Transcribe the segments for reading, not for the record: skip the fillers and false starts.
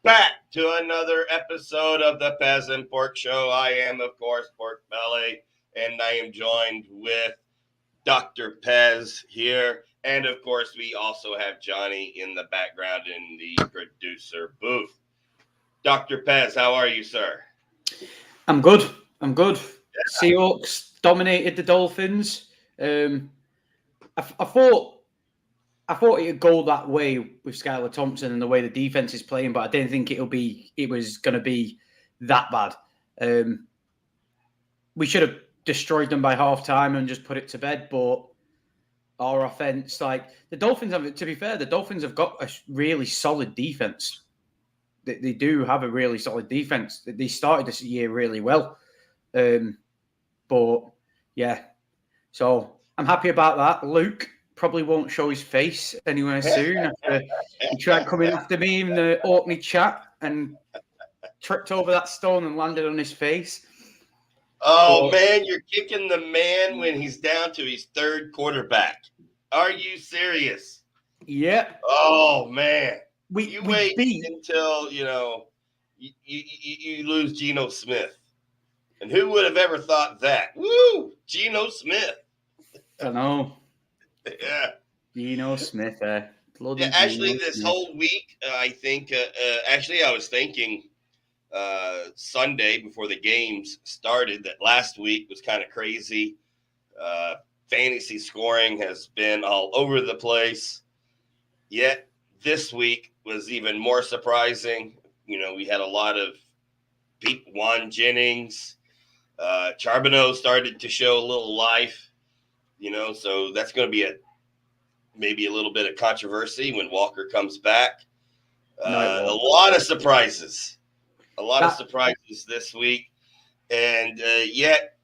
back to another episode of the Pez Pork Show. I am, of course, Pork Belly, and I am joined with Dr. Pez here. And, of course, we also have Johnny in the background in the producer booth. Dr. Pez, how are you, sir? I'm good. Yeah. Seahawks dominated the Dolphins. I thought it would go that way with Skylar Thompson and the way the defense is playing, but I didn't think it was going to be that bad. We should have destroyed them by halftime and just put it to bed, but our offense, like the Dolphins have, to be fair, the Dolphins have got a really solid defense. They do have a really solid defense. They started this year really well. But yeah, so I'm happy about that. Luke probably won't show his face anywhere soon after he tried coming after me in the Orkney chat and tripped over that stone and landed on his face. Oh, man, you're kicking the man when he's down to his third quarterback. Are you serious? Yeah. Oh, man. We wait beat until, you lose Geno Smith. And who would have ever thought that? Woo! Geno Smith. I know. Yeah. Geno Smith. Actually, this whole week, I think, I was thinking Sunday before the games started that last week was kind of crazy. Fantasy scoring has been all over the place. Yet this week was even more surprising. We had a lot of people. Juan Jennings, Charbonneau started to show a little life, so that's going to be maybe a little bit of controversy when Walker comes back. A lot of surprises. This week. And yet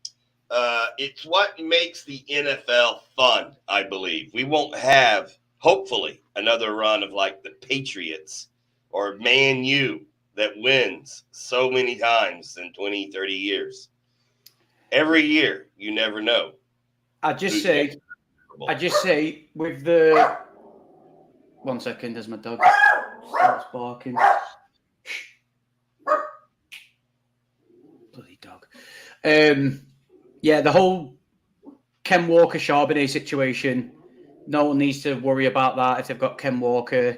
it's what makes the NFL fun, I believe. We won't have, hopefully, another run of like the Patriots or Man U that wins so many times in 20, 30 years. Every year, you never know. I just say with the 1 second as my dog starts barking. Bloody dog. The whole Ken Walker Charbonnet situation. No one needs to worry about that if they've got Ken Walker.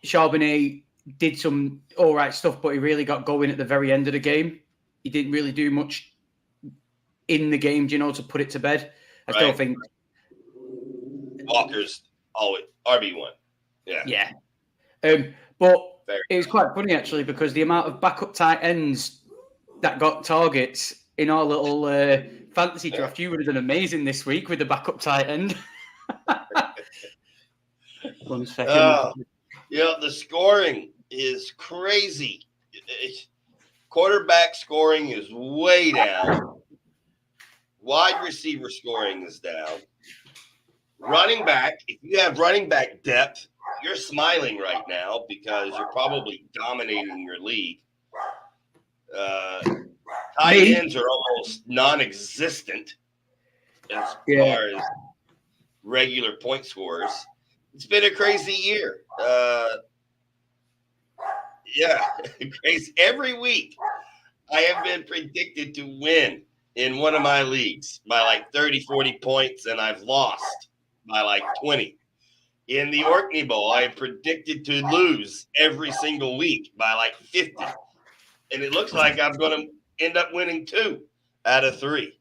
Charbonnet did some all right stuff, but he really got going at the very end of the game. He didn't really do much in the game, to put it to bed. I still think Walker's always RB1. Yeah. But it was quite funny, actually, because the amount of backup tight ends that got targets in our little fantasy draft, you would have done amazing this week with the backup tight end. 1 second. The scoring is crazy. Quarterback scoring is way down. Wide receiver scoring is down. Running back, if you have running back depth, you're smiling right now because you're probably dominating your league. Tight ends are almost non-existent as far as regular point scorers. It's been a crazy year. Crazy. Every week, I have been predicted to win in one of my leagues by like 30, 40 points, and I've lost by like 20. In the Orkney Bowl, I am predicted to lose every single week by like 50. And it looks like I'm going to end up winning 2 out of 3.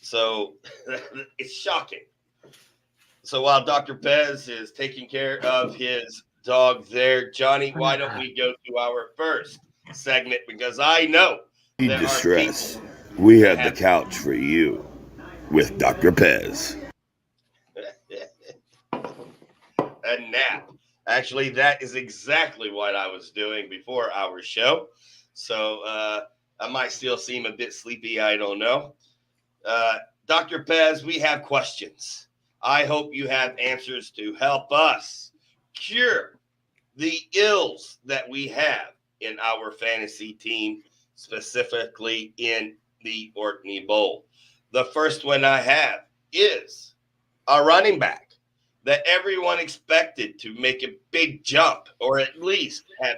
So it's shocking. So while Dr. Pez is taking care of his dog there, Johnny, why don't we go to our first segment? Because I know there distress. We have the couch for you with Dr. Pez. A nap. Actually, that is exactly what I was doing before our show. So I might still seem a bit sleepy. I don't know. Dr. Pez, we have questions. I hope you have answers to help us cure the ills that we have in our fantasy team, specifically in the Orkney Bowl. The first one I have is a running back that everyone expected to make a big jump or at least have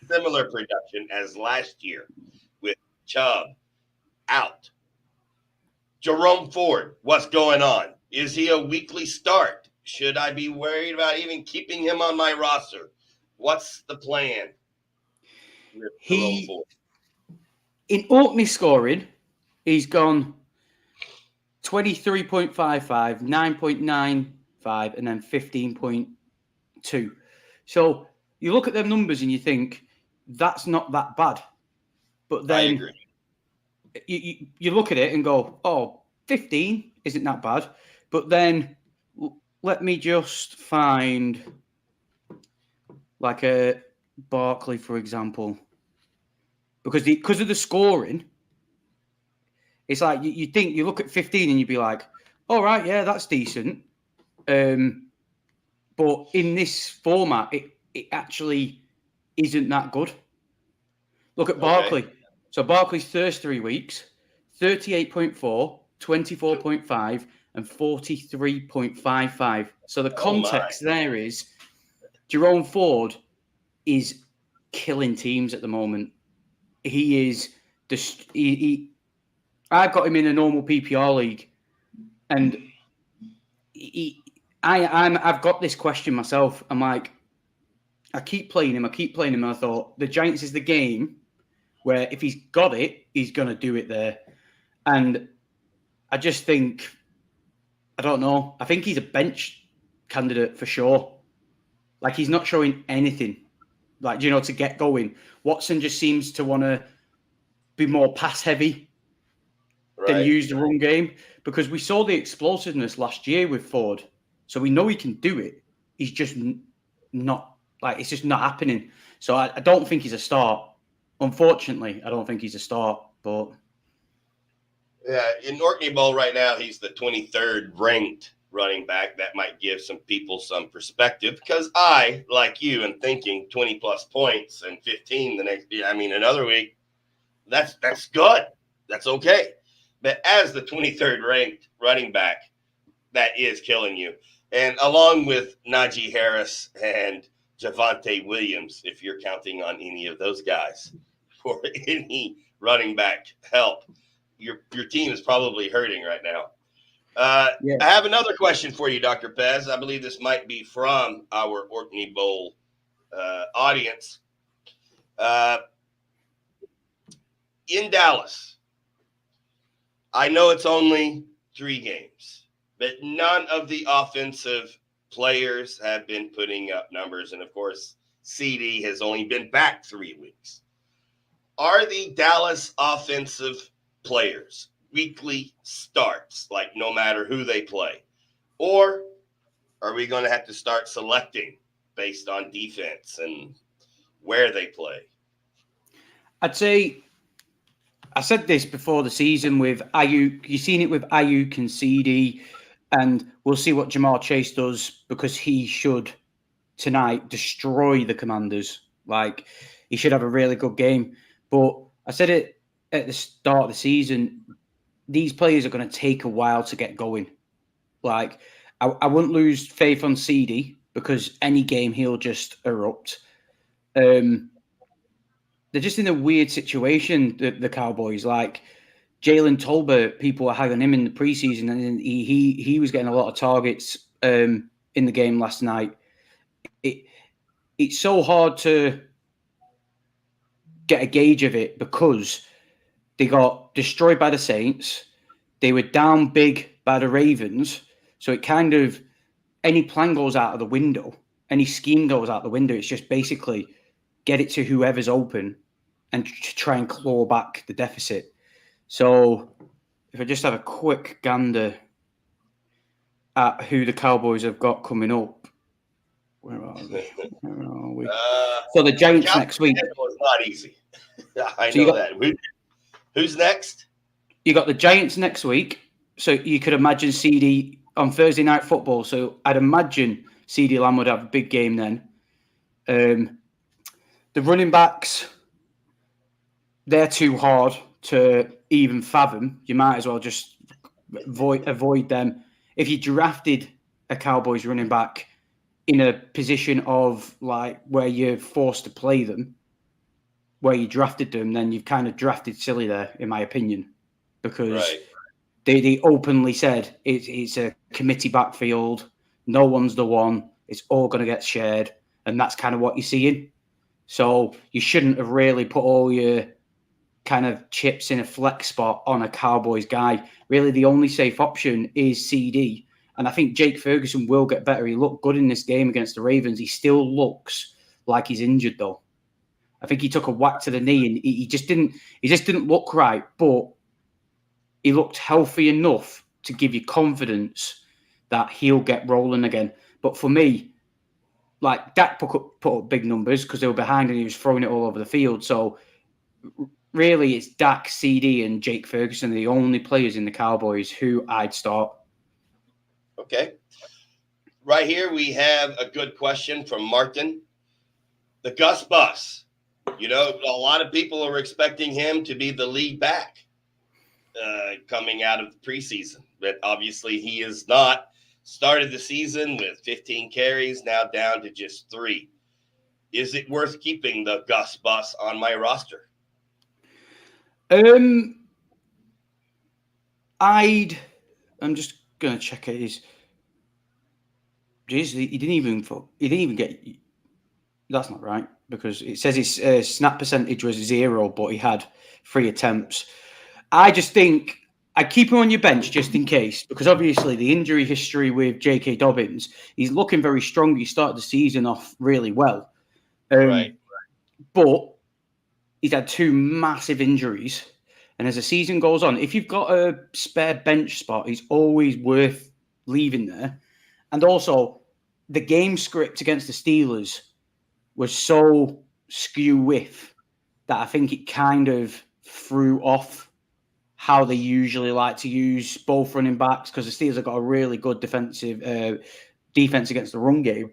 similar production as last year with Chubb out. Jerome Ford, what's going on? Is he a weekly start? Should I be worried about even keeping him on my roster? What's the plan with Jerome Ford? In Orkney scoring, he's gone 23.55, 9.95, and then 15.2. So you look at them numbers and you think, that's not that bad. But then I agree. You look at it and go, oh, 15 isn't that bad. But then let me just find like a Barkley, for example. Because of the scoring, it's like you think, you look at 15 and you'd be like, all right, yeah, that's decent. But in this format, it actually isn't that good. Look at Barkley. So Barkley's first 3 weeks, 38.4, 24.5, and 43.55. So the context there is Jerome Ford is killing teams at the moment. He is I've got him in a normal PPR league, and I've got this question myself. I'm like, I keep playing him. And I thought the Giants is the game where if he's got it, he's going to do it there. And I just think, I don't know. I think he's a bench candidate for sure. Like, he's not showing anything, like, to get going. Watson just seems to want to be more pass heavy than use the run game, because we saw the explosiveness last year with Ford. So we know he can do it. He's just not, like, it's just not happening. So I don't think he's a start. Unfortunately, I don't think he's a start, but... Yeah, in Orkney Bowl right now, he's the 23rd ranked running back. That might give some people some perspective, because I, like you, am thinking 20-plus points and 15 the next year. I mean, another week, that's good. That's okay. But as the 23rd ranked running back, that is killing you. And along with Najee Harris and Javonte Williams, if you're counting on any of those guys for any running back help, your team is probably hurting right now. I have another question for you, Dr. Pez. I believe this might be from our Orkney Bowl audience. In Dallas, I know it's only 3 games, but none of the offensive players have been putting up numbers. And, of course, CD has only been back 3 weeks. Are the Dallas offensive players weekly starts, like no matter who they play? Or are we going to have to start selecting based on defense and where they play? I'd say, I said this before the season with Ayuk. You've seen it with Ayuk and CD, and we'll see what Jamar Chase does, because he should tonight destroy the Commanders. Like, he should have a really good game. But I said it at the start of the season, these players are going to take a while to get going. Like, I wouldn't lose faith on CD, because any game he'll just erupt. They're just in a weird situation, the Cowboys. Like, Jalen Tolbert, people were hanging him in the preseason, and he was getting a lot of targets in the game last night. It's so hard to get a gauge of it, because they got destroyed by the Saints. They were down big by the Ravens. So it kind of, any plan goes out of the window. Any scheme goes out the window. It's just basically get it to whoever's open and try and claw back the deficit. So if I just have a quick gander at who the Cowboys have got coming up. Where are we? So the Giants next week. It's not easy. I know that. Who's next? You got the Giants next week. So you could imagine CD on Thursday Night Football. So I'd imagine CD Lamb would have a big game then. The running backs, they're too hard to even fathom. You might as well just avoid them. If you drafted a Cowboys running back in a position of like where you're forced to play them, where you drafted them, then you've kind of drafted silly there, in my opinion, because Right. they openly said it's a committee backfield. No one's the one. It's all going to get shared, and that's kind of what you're seeing. So you shouldn't have really put all your kind of chips in a flex spot on a Cowboys guy. Really, the only safe option is CD. And I think Jake Ferguson will get better. He looked good in this game against the Ravens. He still looks like he's injured, though. I think he took a whack to the knee, and he just didn't look right. But he looked healthy enough to give you confidence that he'll get rolling again. But for me, like Dak put up big numbers because they were behind and he was throwing it all over the field. So really, it's Dak, CD, and Jake Ferguson, the only players in the Cowboys who I'd start. Okay. Right here, we have a good question from Martin. The Gus Bus. You know, a lot of people are expecting him to be the lead back coming out of the preseason, but obviously he is not. Started the season with 15 carries, now down to just 3. Is it worth keeping the Gus Bus on my roster? I'm just gonna check it. Jeez, he didn't even get. That's not right because it says his snap percentage was 0, but he had 3 attempts. I just think I'd keep him on your bench just in case, because obviously the injury history with J.K. Dobbins, he's looking very strong. He started the season off really well. Right. But he's had 2 massive injuries. And as the season goes on, if you've got a spare bench spot, it's always worth leaving there. And also, the game script against the Steelers was so skew with that I think it kind of threw off how they usually like to use both running backs, because the Steelers have got a really good defense against the run game.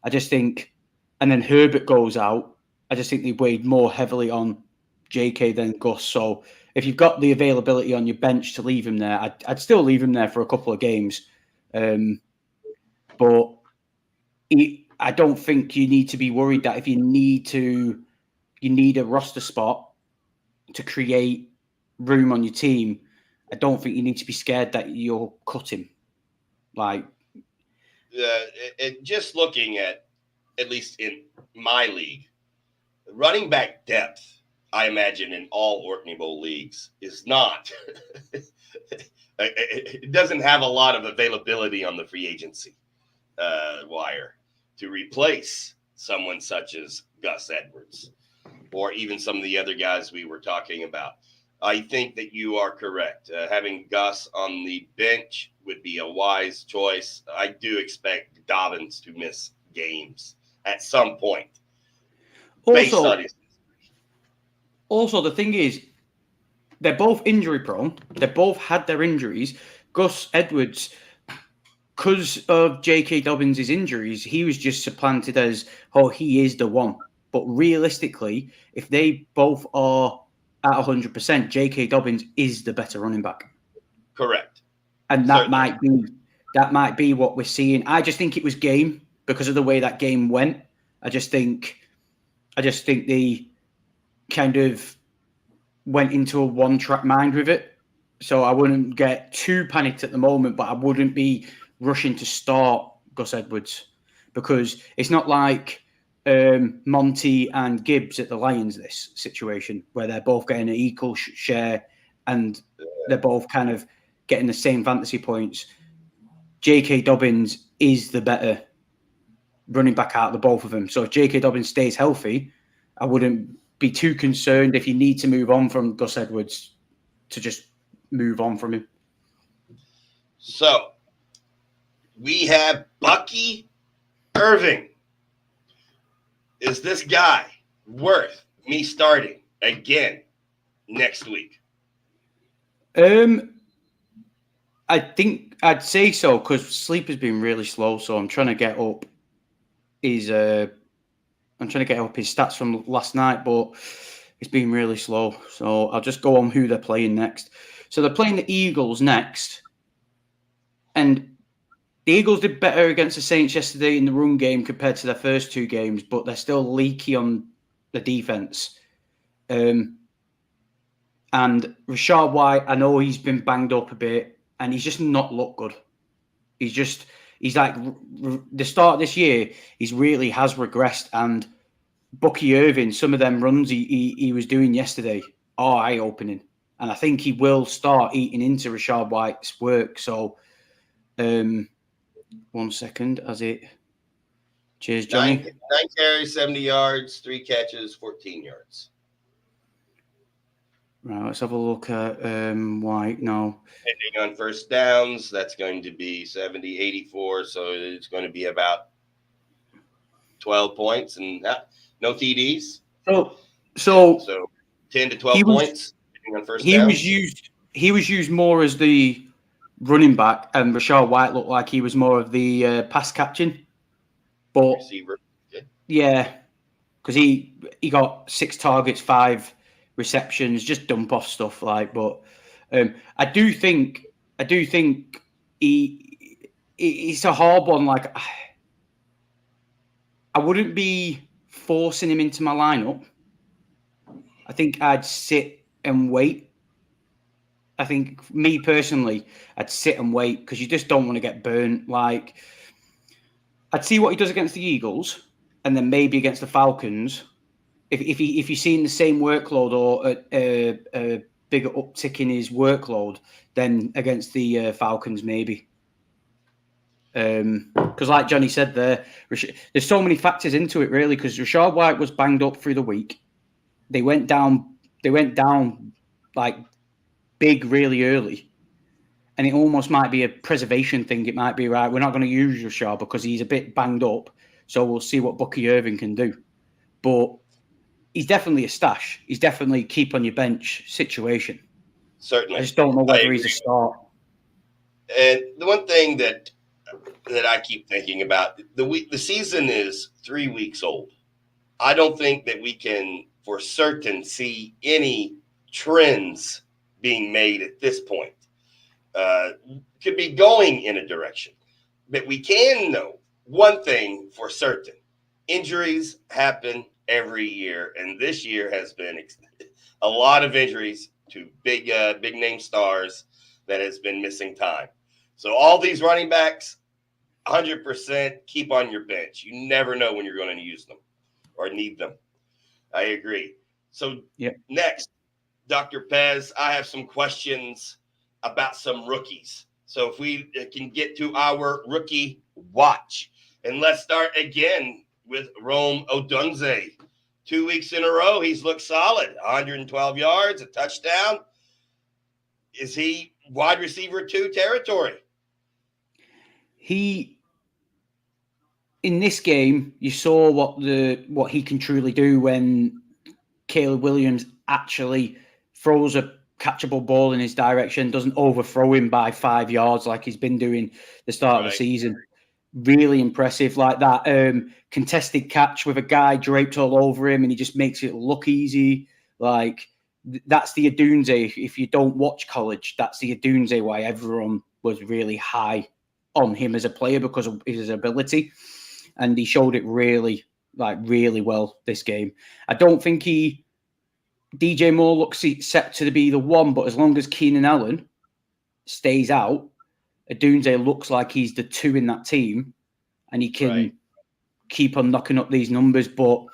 I just think, and then Herbert goes out, I just think they weighed more heavily on JK than Gus. So if you've got the availability on your bench to leave him there, I'd still leave him there for a couple of games. But I don't think you need to be worried that if you need a roster spot to create room on your team, I don't think you need to be scared that you'll cut him. Like, just looking at least in my league, running back depth, I imagine in all Orkney Bowl leagues, is not. It doesn't have a lot of availability on the free agency wire to replace someone such as Gus Edwards or even some of the other guys we were talking about. I think that you are correct. Having Gus on the bench would be a wise choice. I do expect Dobbins to miss games at some point. Also, the thing is, they're both injury prone. They both had their injuries. Gus Edwards, because of J.K. Dobbins' injuries, he was just supplanted as, he is the one. But realistically, if they both are at 100%, J.K. Dobbins is the better running back. Correct. And that might be what we're seeing. I just think it was game because of the way that game went. I just think they kind of went into a one-track mind with it. So I wouldn't get too panicked at the moment, but I wouldn't be rushing to start Gus Edwards, because it's not like Monty and Gibbs at the Lions, this situation where they're both getting an equal share and they're both kind of getting the same fantasy points. J.K. Dobbins is the better running back out of the both of them. So if J.K. Dobbins stays healthy, I wouldn't be too concerned if you need to move on from Gus Edwards to just move on from him. So we have Bucky Irving. Is this guy worth me starting again next week? I think I'd say so, because sleep has been really slow. So I'm trying to get up his stats from last night, but it's been really slow. So I'll just go on who they're playing next. So they're playing the Eagles next, and the Eagles did better against the Saints yesterday in the run game compared to their first 2 games, but they're still leaky on the defense. And Rashard White, I know he's been banged up a bit, and he's just not looked good. He's like the start of this year, he's really has regressed. And Bucky Irving, some of them runs he was doing yesterday are eye-opening. And I think he will start eating into Rashard White's work. So, 1 second, as it... Cheers, Johnny. 9 carries, 70 yards, 3 catches, 14 yards. Right, let's have a look at White now. Depending on first downs, that's going to be 70, 84. So it's going to be about 12 points and no TDs. So 10 to 12 points depending on first downs. He was used more as the running back, and Rashard White looked like he was more of the pass catching. But receiver. Yeah, because he got 6 targets, 5 receptions, just dump off stuff like. But I do think it's a hard one. Like, I wouldn't be forcing him into my lineup. I think I'd sit and wait. I think, me personally, I'd sit and wait because you just don't want to get burnt. Like, I'd see what he does against the Eagles, and then maybe against the Falcons. If he's seeing the same workload or a bigger uptick in his workload, then against the Falcons maybe. Because like Johnny said there, there's so many factors into it really. Because Rashard White was banged up through the week. They went down like big really early. And it almost might be a preservation thing. It might be, right, we're not going to use Rashard because he's a bit banged up. So we'll see what Bucky Irving can do. But he's definitely a stash. He's definitely keep on your bench situation. Certainly. I just don't know whether he's a start. And the one thing that I keep thinking about, the season is 3 weeks old. I don't think that we can for certain see any trends being made at this point. Could be going in a direction. But we can know one thing for certain. Injuries happen every year, and this year has been a lot of injuries to big name stars that has been missing time. So all these running backs, 100% keep on your bench. You never know when you're going to use them or need them. I agree. So Next, Dr. Pez, I have some questions about some rookies. So if we can get to our rookie watch, and let's start again with Rome Odunze. 2 weeks in a row, he's looked solid. 112 yards, a touchdown. Is he wide receiver 2 territory? In this game, you saw what he can truly do when Caleb Williams actually throws a catchable ball in his direction, doesn't overthrow him by 5 yards like he's been doing the start of the season. Really impressive, like that contested catch with a guy draped all over him, and he just makes it look easy. Like, that's the Odunze. If you don't watch college, that's the Odunze why everyone was really high on him as a player because of his ability, and he showed it really well this game. I don't think DJ Moore looks set to be the one, but as long as Keenan Allen stays out, Odunze looks like he's the 2 in that team, and he can keep on knocking up these numbers. But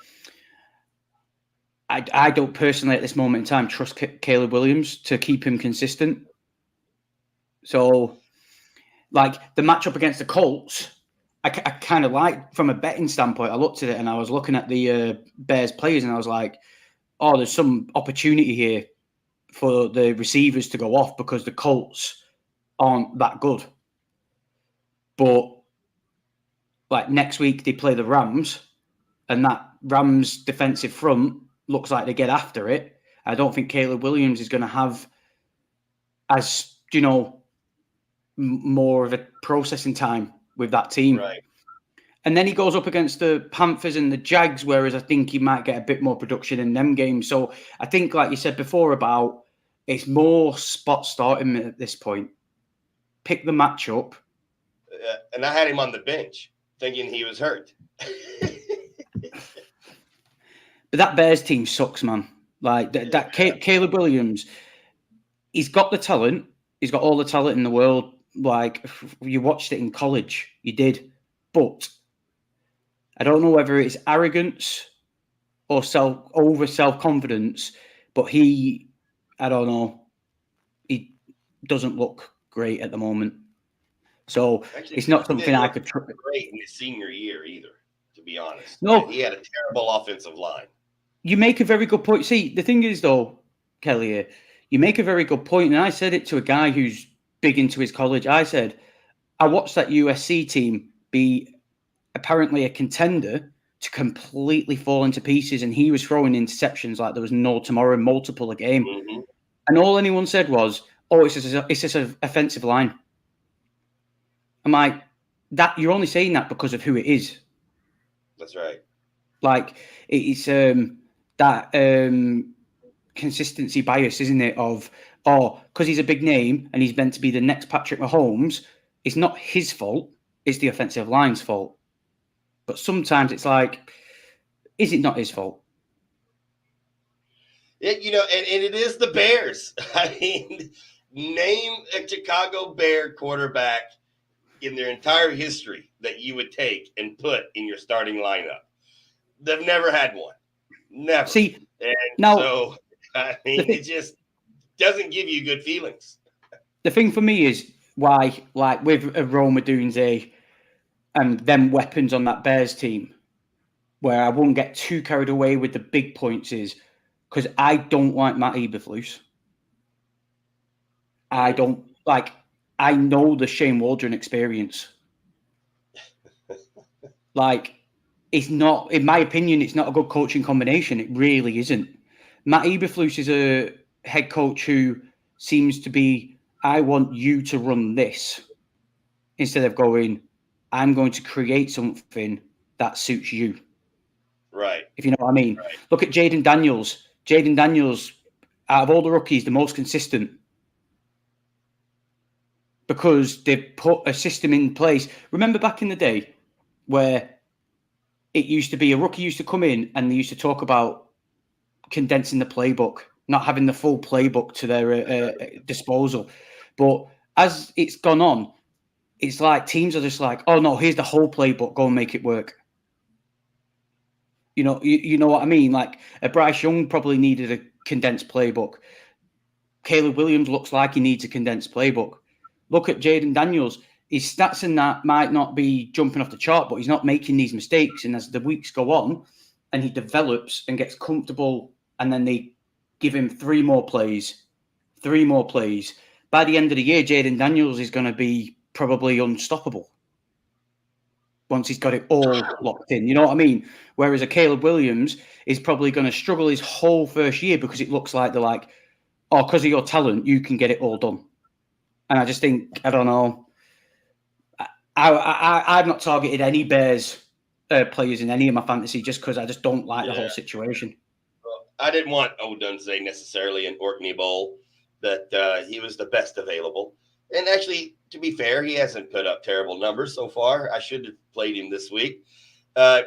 I don't personally at this moment in time trust Caleb Williams to keep him consistent. So, like, the matchup against the Colts, I kind of like from a betting standpoint. I looked at it and I was looking at the Bears players and I was like, oh, there's some opportunity here for the receivers to go off because the Colts aren't that good. But like next week they play the Rams, and that Rams defensive front looks like they get after it. I don't think Caleb Williams is going to have as, more of a processing time with that team. Right. And then he goes up against the Panthers and the Jags, whereas I think he might get a bit more production in them games. So I think, like you said before, about it's more spot starting at this point. Pick the matchup. And I had him on the bench thinking he was hurt. But that Bears team sucks, man. Like Caleb Williams, he's got the talent. He's got all the talent in the world. Like, you watched it in college, you did, but I don't know whether it's arrogance or self-confidence, but I don't know, he doesn't look great at the moment. So actually, it's not something I could try. Great in his senior year either, to be honest. No, he had a terrible offensive line. You make a very good point. See, the thing is, though, Kelly, you make a very good point, and I said it to a guy who's big into his college. I said, I watched that USC team be apparently a contender to completely fall into pieces, and he was throwing interceptions like there was no tomorrow, multiple a game. Mm-hmm. And all anyone said was, "Oh, it's just an offensive line." I'm like, that you're only saying that because of who it is. That's right. Like, it's that consistency bias, isn't it? Of, because he's a big name and he's meant to be the next Patrick Mahomes, it's not his fault, it's the offensive line's fault. But sometimes it's like, is it not his fault? And it is the Bears. I mean, name a Chicago Bear quarterback in their entire history that you would take and put in your starting lineup. They've never had one. Never. See, and now, so, I mean, it just doesn't give you good feelings. The thing for me is why, like with Roma Dunze and them weapons on that Bears team, where I won't get too carried away with the big points, is because I don't like Matt Eberflus. I don't like. I know the Shane Waldron experience. Like, it's not, in my opinion, it's not a good coaching combination. It really isn't. Matt Eberflus is a head coach who seems to be, I want you to run this, instead of going, I'm going to create something that suits you. Right. If you know what I mean. Right. Look at Jaden Daniels. Jaden Daniels, out of all the rookies, the most consistent. Because they've put a system in place. Remember back in the day where it used to be a rookie used to come in and they used to talk about condensing the playbook, not having the full playbook to their disposal. But as it's gone on, it's like teams are just like, oh no, here's the whole playbook, go and make it work. You know what I mean? Like Bryce Young probably needed a condensed playbook. Caleb Williams looks like he needs a condensed playbook. Look at Jaden Daniels. His stats in that might not be jumping off the chart, but he's not making these mistakes. And as the weeks go on and he develops and gets comfortable, and then they give him three more plays. By the end of the year, Jaden Daniels is going to be probably unstoppable once he's got it all locked in. You know what I mean? Whereas a Caleb Williams is probably going to struggle his whole first year because it looks like they're like, oh, because of your talent, you can get it all done. And I just think, I don't know. I've not targeted any Bears players in any of my fantasy just because I just don't like the whole situation. Well, I didn't want Odunze necessarily in Orkney Bowl, but he was the best available. And actually, to be fair, he hasn't put up terrible numbers so far. I should have played him this week.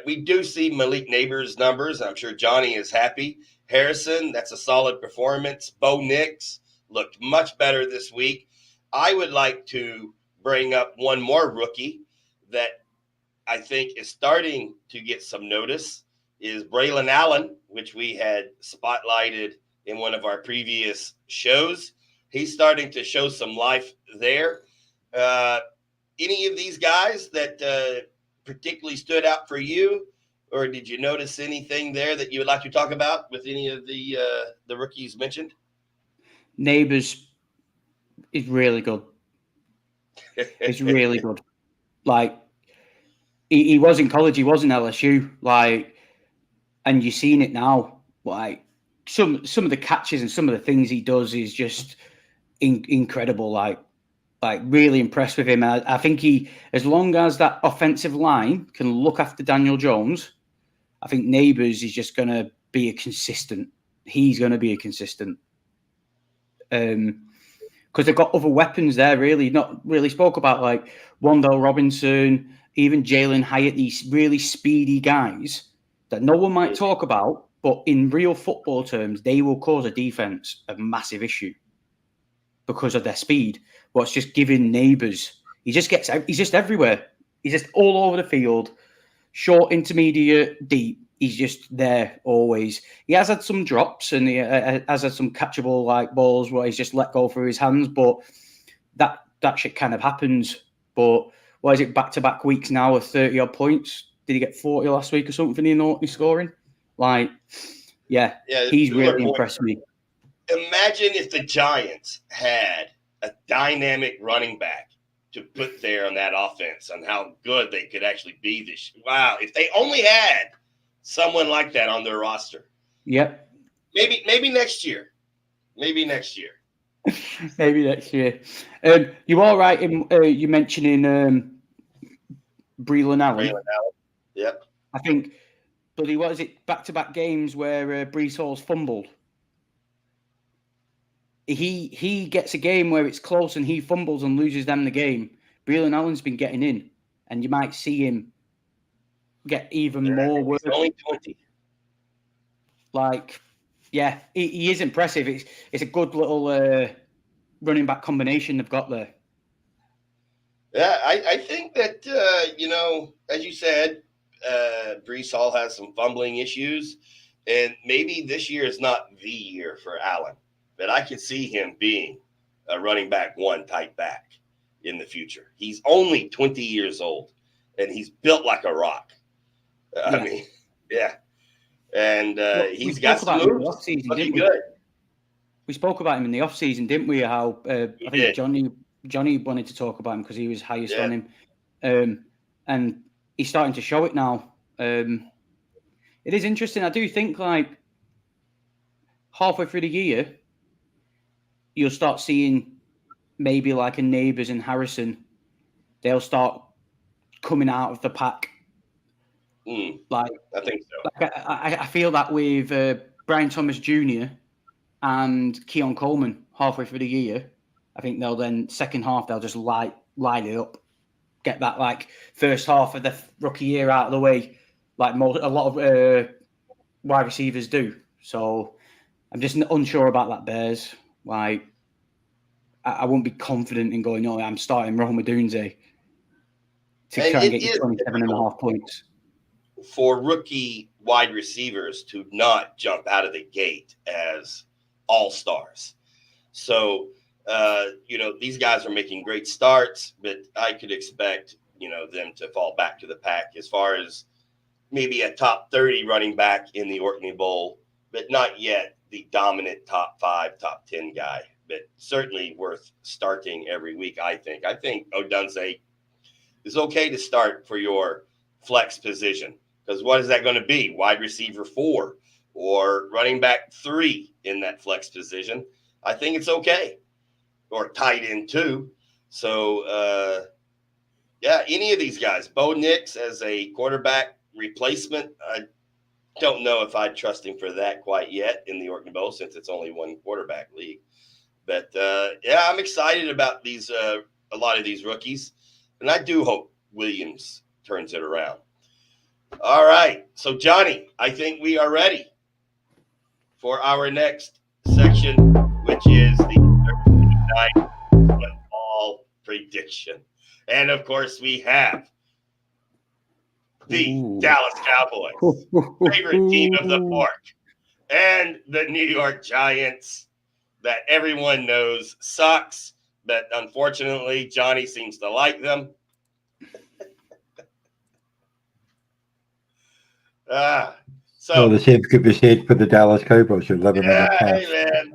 We do see Malik Neighbors' numbers. I'm sure Johnny is happy. Harrison, that's a solid performance. Bo Nix looked much better this week. I would like to bring up one more rookie that I think is starting to get some notice is Braylon Allen, which we had spotlighted in one of our previous shows. He's starting to show some life there. Any of these guys that particularly stood out for you, or did you notice anything there that you would like to talk about with any of the rookies mentioned? Neighbors is really good. He's really good. Like, he was in college, he was in LSU, like, and you've seen it now. Like, some of the catches and some of the things he does is just incredible. Like really impressed with him. I think as long as that offensive line can look after Daniel Jones, I think Neighbors is just going to be a consistent. He's going to be a consistent. Because they've got other weapons there, really. Not really spoke about, like Wandale Robinson, even Jalen Hyatt, these really speedy guys that no one might talk about, But in real football terms, they will cause a defense a massive issue because of their speed. What's just giving Neighbours, he's just everywhere. He's just all over the field, short, intermediate, deep. He's just there always. He has had some drops and he has had some catchable like balls where he's just let go through his hands, but that shit kind of happens. But why is it back-to-back weeks now of 30 odd points? Did he get 40 last week or something in scoring? Like, yeah, he's really impressed me. Imagine if the Giants had a dynamic running back to put there on that offense, on how good they could actually be this year. Wow, if they only had someone like that on their roster. Yep. Maybe next year. Maybe next year. Maybe next year. You all right in you mentioning Breland Allen? Yep. I think, bloody, what is it? Back-to-back games where Breece Hall's fumbled. He gets a game where it's close and he fumbles and loses them the game. Breland Allen's been getting in, and you might see him get even more work. He's only 20. Like, yeah, he is impressive. It's a good little running back combination they've got there. Yeah, I think that, as you said, Breece Hall has some fumbling issues, and maybe this year is not the year for Allen, but I can see him being a running back one type back in the future. He's only 20 years old, and he's built like a rock. I mean, yeah. And he's got some moves. Looking good. We spoke about him in the offseason, didn't we? How I think Johnny wanted to talk about him because he was highest on him. And he's starting to show it now. It is interesting. I do think like halfway through the year, you'll start seeing maybe like a Neighbours and Harrison. They'll start coming out of the pack. Like I think so. Like I feel that with Brian Thomas Jr. and Keon Coleman halfway through the year. I think they'll then second half they'll just light it up, get that like first half of the rookie year out of the way, like a lot of wide receivers do. So I'm just unsure about that Bears. Like I won't be confident in going, no, I'm starting Rome Odunze to try and get you 27.5 points. For rookie wide receivers to not jump out of the gate as all-stars. So, these guys are making great starts, but I could expect, them to fall back to the pack as far as maybe a top 30 running back in the Orkney Bowl, but not yet the dominant top 5, top 10 guy, but certainly worth starting every week, I think. I think Odunze is okay to start for your flex position, because what is that going to be? Wide receiver 4 or running back 3 in that flex position? I think it's okay. Or tight end 2. So, any of these guys. Bo Nix as a quarterback replacement, I don't know if I'd trust him for that quite yet in the Orkney Bowl, since it's only one quarterback league. But, I'm excited about these a lot of these rookies, and I do hope Williams turns it around. All right. So, Johnny, I think we are ready for our next section, which is the Thursday night football prediction. And, of course, we have the Dallas Cowboys, favorite team of the pork, and the New York Giants that everyone knows sucks, but unfortunately, Johnny seems to like them. So the same could be said for the Dallas Cowboys. You're living in the past. Hey, man.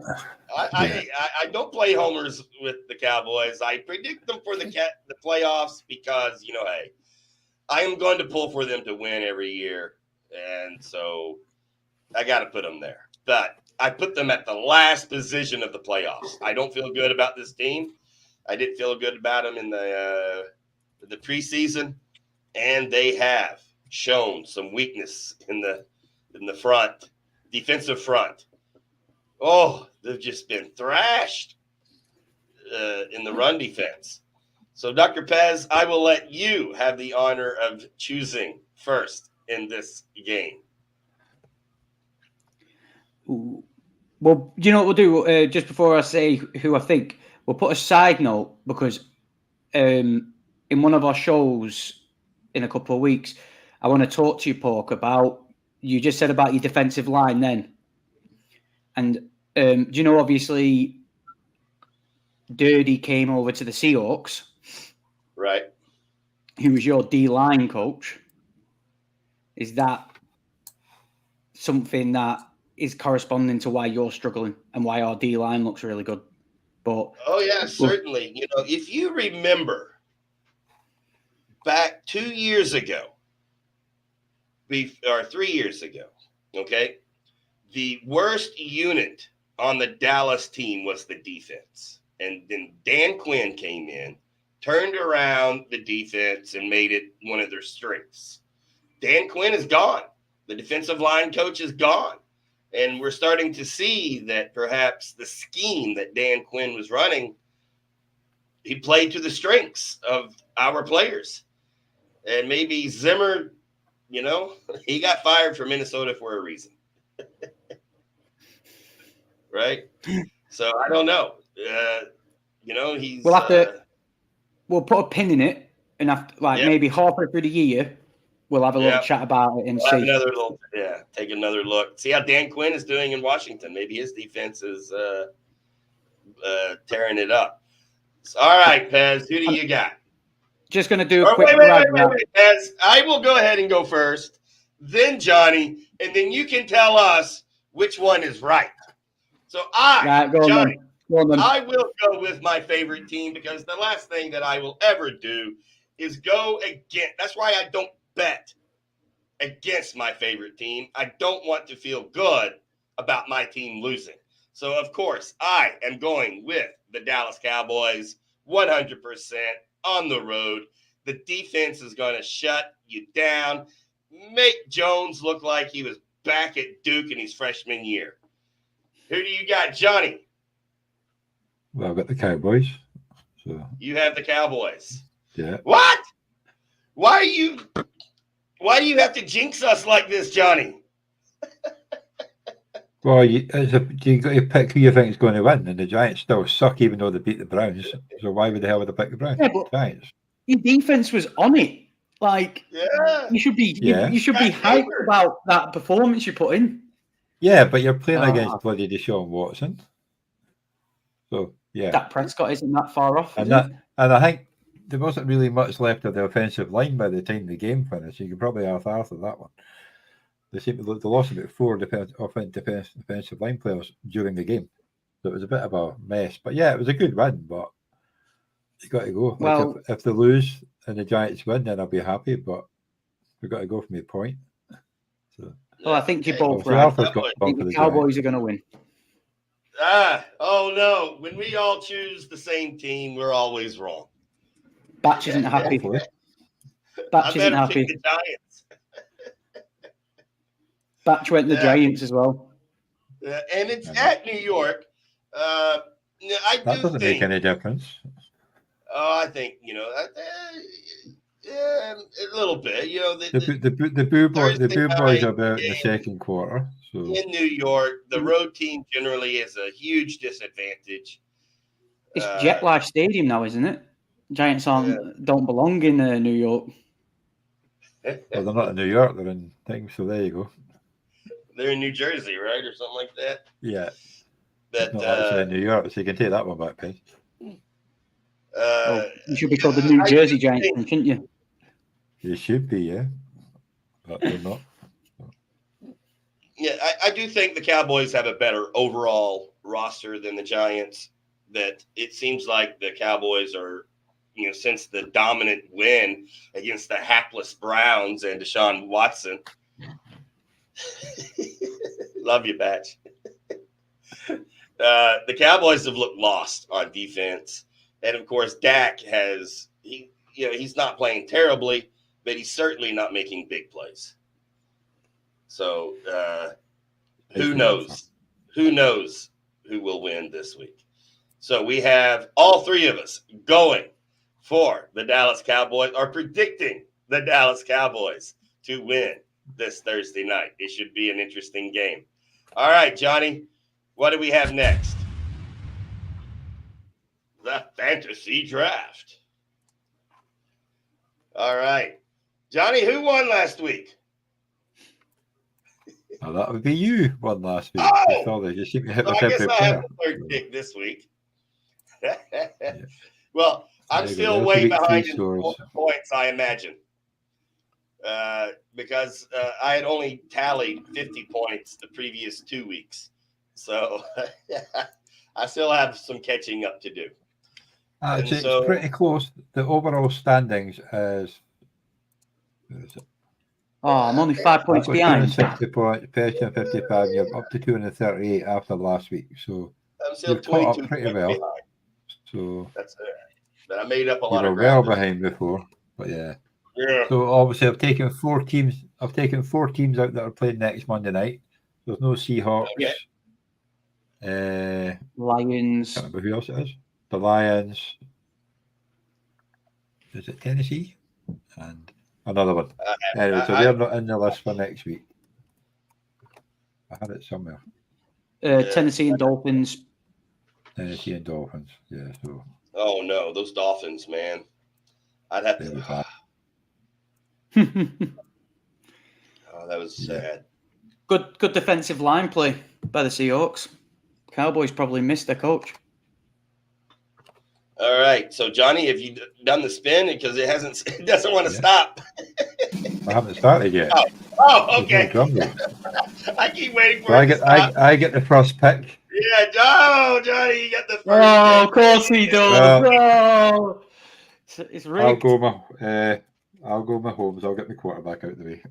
I don't play homers with the Cowboys. I predict them for the playoffs because, hey, I am going to pull for them to win every year. And so I got to put them there. But I put them at the last position of the playoffs. I don't feel good about this team. I didn't feel good about them in the preseason, and they have shown some weakness in the front, defensive front. Oh, they've just been thrashed in the run defense. So, Dr. Pez, I will let you have the honor of choosing first in this game. Ooh. Well, you know what we'll do? Just before I say who I think, we'll put a side note because in one of our shows in a couple of weeks, I want to talk to you, Pork, about you just said about your defensive line then. And do you know, obviously, Dirty came over to the Seahawks. Right. He was your D-line coach. Is that something that is corresponding to why you're struggling and why our D-line looks really good? But oh yeah, certainly. You know, if you remember back 2 years ago, or 3 years ago, okay, the worst unit on the Dallas team was the defense. And then Dan Quinn came in, turned around the defense, and made it one of their strengths. Dan Quinn is gone. The defensive line coach is gone. And we're starting to see that perhaps the scheme that Dan Quinn was running, he played to the strengths of our players. And maybe Zimmer, you know, he got fired from Minnesota for a reason. Right? So I don't know. You know, he's. we'll have to. We'll put a pin in it, and after, maybe halfway through the year, we'll have a little chat about it and we'll see. Have another little, take another look. See how Dan Quinn is doing in Washington. Maybe his defense is tearing it up. So, all right, Pez, who do you got? Just going to do a quick. Wait, Pez. I will go ahead and go first, then Johnny, and then you can tell us which one is right. So Johnny, I will go with my favorite team because the last thing that I will ever do is go against. That's why I don't bet against my favorite team. I don't want to feel good about my team losing. So, of course, I am going with the Dallas Cowboys 100% on the road. The defense is going to shut you down, make Jones look like he was back at Duke in his freshman year. Who do you got, Johnny? Well, I've got the Cowboys. So you have the Cowboys. Yeah. What? Why do you have to jinx us like this, Johnny? Well, you got to pick who you think is going to win, and the Giants still suck, even though they beat the Browns. So why would the hell would they pick the Browns? Yeah, but Giants. Your defense was on it. You should be. You should be hyped about that performance you put in. Yeah, but you're playing against bloody Deshaun Watson. So yeah, Dak Prescott isn't that far off, and I think there wasn't really much left of the offensive line by the time the game finished. You could probably ask Arthur that one. They lost about 4 defensive line players during the game, so it was a bit of a mess. But yeah, it was a good win. But you got to go. Well, if they lose and the Giants win, then I'll be happy. But we've got to go from the point. So. Well, I think you're both right. I think the Cowboys are going to win. Oh no. When we all choose the same team, we're always wrong. Batch isn't happy. Batch isn't happy. The Giants. Batch went the Giants as well. And it's at New York. That doesn't make any difference. Oh, I think, a little bit. The Boo Boys are out in the second quarter. So. In New York, the road team generally is a huge disadvantage. It's Jet Life Stadium now, isn't it? Giants don't belong in New York. Well, they're not in New York. They're in things. So there you go. They're in New Jersey, right, or something like that. Yeah. Not actually in New York, so you can take that one back, Pez. You should be called the New Jersey Giants, shouldn't you? You should be, yeah. But they're not. Yeah, I do think the Cowboys have a better overall roster than the Giants. That it seems like the Cowboys are, since the dominant win against the hapless Browns and Deshaun Watson. Love you, Batch. The Cowboys have looked lost on defense. And, of course, Dak he's not playing terribly, but he's certainly not making big plays. So who knows? Who knows who will win this week? So we have all three of us going for the Dallas Cowboys, or predicting the Dallas Cowboys to win this Thursday night. It should be an interesting game. All right, Johnny. What do we have next? The fantasy draft. All right. Johnny, who won last week? Well, that would be you won last week. Oh! You seem to hit So with I guess every I have player. the third pick this week. Well, I'm There you still go. way Week behind 3 in scores. points, I imagine. Because I had only tallied 50 points the previous 2 weeks. So I still have some catching up to do. Actually, so- it's pretty close. The overall standings is. Oh, I'm only 5 points I've got behind. 260 points, Pez 255, and you're up to 238 after last week. So I'm still you've caught 22 up pretty points well. behind. So That's it. But I made up a you lot were of well ground. behind before, but yeah. Yeah. So obviously, I've taken 4 teams. I've taken 4 teams out that are playing next Monday night. There's no Seahawks. Okay. Lions. Can't remember who else it is. The Lions. Is it Tennessee? And another one. Anyway, so they're not in the list for next week. I had it somewhere. Tennessee and Dolphins. Tennessee and Dolphins. Yeah. So. Oh no, those Dolphins, man! I'd have to. Oh, that was sad. Good defensive line play by the Seahawks. Cowboys probably missed their coach. All right, so Johnny, have you done the spin? Because it doesn't want to stop. I haven't started yet. Oh, okay. No drum roll. I keep waiting for So it to stop. I get the first pick. Yeah, Johnny, you got the first pick. Oh, of course he does. Oh. It's rigged. I'll go Mahomes. I'll get my quarterback out of the way.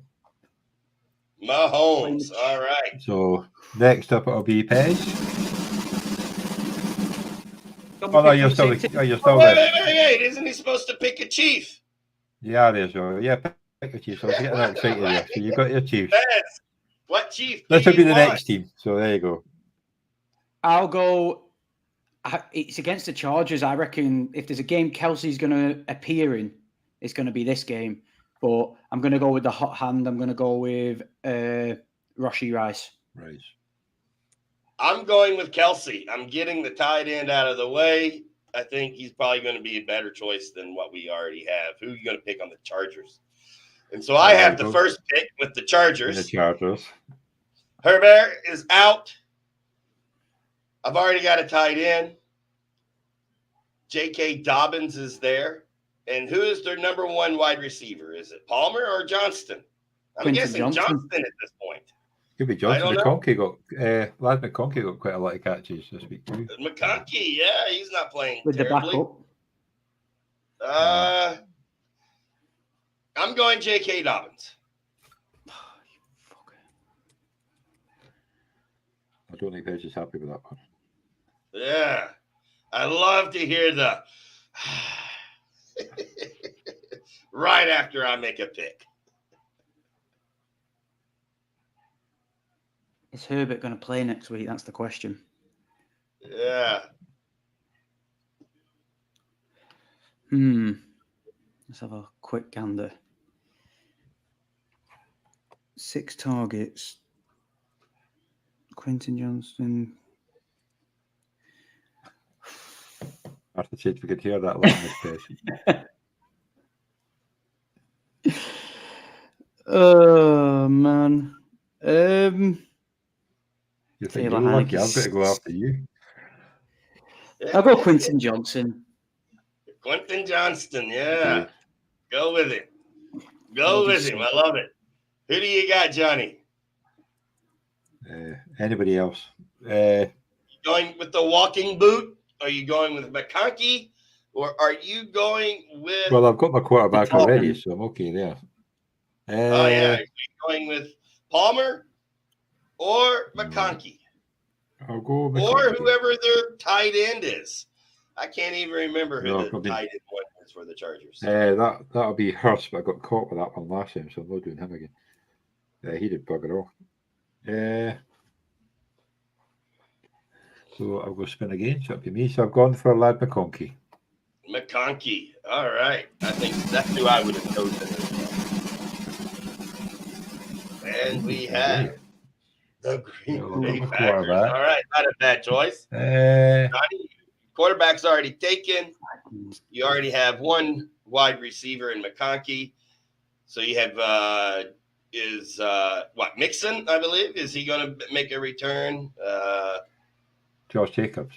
Mahomes. All right. So next up it'll be Pez. Oh no, you're still there. Wait! Isn't he supposed to pick a chief? Yeah, there's yeah. Pick a chief. So I was getting that excited there. So you got your chief. Pez. What chief? This will be the next team. So there you go. I'll go. It's against the Chargers. I reckon if there's a game Kelsey's going to appear in, it's going to be this game. But I'm going to go with the hot hand. I'm going to go with Rashee Rice. Right. I'm going with Kelsey. I'm getting the tight end out of the way. I think he's probably going to be a better choice than what we already have. Who are you going to pick on the Chargers? And so I have the first pick with the Chargers. The Chargers. Herbert is out. I've already got a tight end. J.K. Dobbins is there. And who is their number one wide receiver? Is it Palmer or Johnston? I'm guessing Johnston at this point. Could be Johnson. Lad McConkey got quite a lot of catches this week too. McConkey, yeah, he's not playing with terribly. The backup. I'm going J.K. Dobbins. I don't think Pez is happy with that one. Yeah, I love to hear the right after I make a pick. Is Herbert going to play next week? That's the question. Yeah. Let's have a quick gander. 6 targets. Quentin Johnston. Arthur said we could hear that language, Pez. Oh, man. You think you're lucky? I've got to go after you. I'll go Quentin Johnson. Quentin Johnston, yeah. Go with him. Go with him. I love it. Who do you got, Johnny? Anybody else? Going with the walking boot? Are you going with McConkey? Or are you going with... Well, I've got my quarterback already, so I'm okay there. Are you going with Palmer or McConkey? I'll go with or whoever their tight end is. I can't even remember who the tight end was for the Chargers. That'll be Hurst, but I got caught with that one last time, so I'm not doing him again. He did bugger all. So I'll go spin again. So it'll be me. So I've gone for Lad McConkey. McConkey. All right. I think that's who I would have chosen as well. And we have The Green Yeah, Bay look at Packers. quarterback. All right, not a bad choice. Quarterback's already taken. You already have one wide receiver in McConkey. So you have Mixon, I believe? Is he going to make a return? Josh Jacobs.